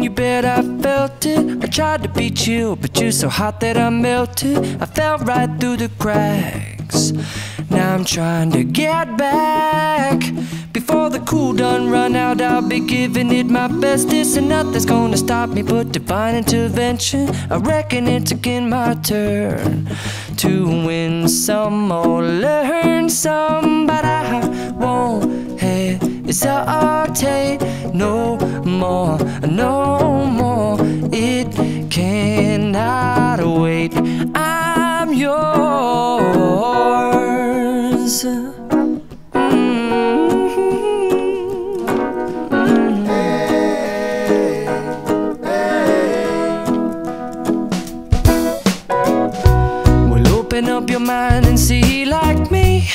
you bet I felt it. I tried to be chill, but you're so hot that I melted. I fell right through the cracks. Now I'm trying to get back. Before the cool done run out, I'll be giving it my bestest, and nothing's gonna stop me but divine intervention. I reckon it's again my turn to win some or learn some, but I won't hesitate no more, no more. It cannot wait. I'm yours. Open up your mind and see like me.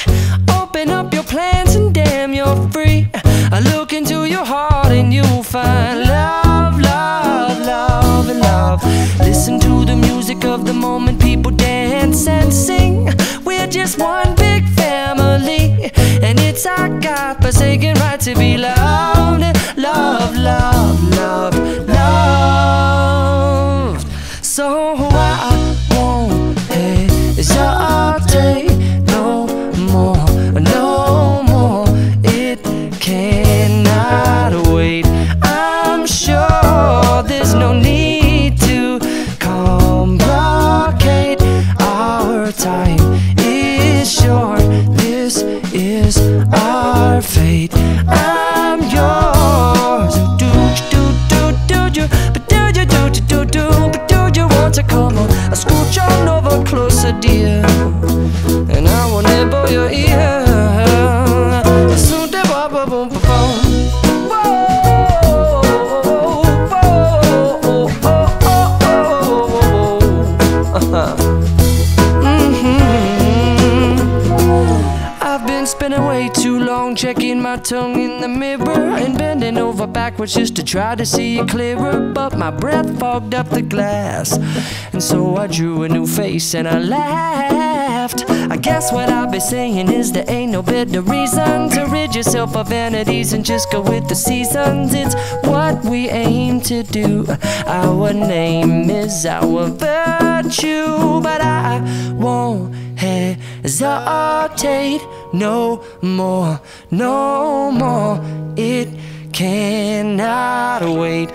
Open up your plans and damn, you're free. I look into your heart and you'll find love, love, love, and love. Listen to the music of the moment, people dance and sing. We're just one big family, and it's our God-forsaken right to be loved. Love, love, love, loved. So I won't hesitate no more, no more. It cannot wait. I'm sure there's no need to complicate. Our time is short. This is our fate. I'm yours. Do you, but do you, but do you want to come on? I scooch on over closer, dear, and I will nibble your ear. Soon de ba ba boom ba boom. I've been spending way too long checking my tongue in the mirror and bending over backwards just to try to see it clearer, but my breath fogged up the glass, and so I drew a new face and I laughed. I guess what I'll be saying is there ain't no better reason to rid yourself of vanities and just go with the seasons. It's what we aim to do. Our name is our virtue, but I won't hesitate no more, no more. It cannot wait.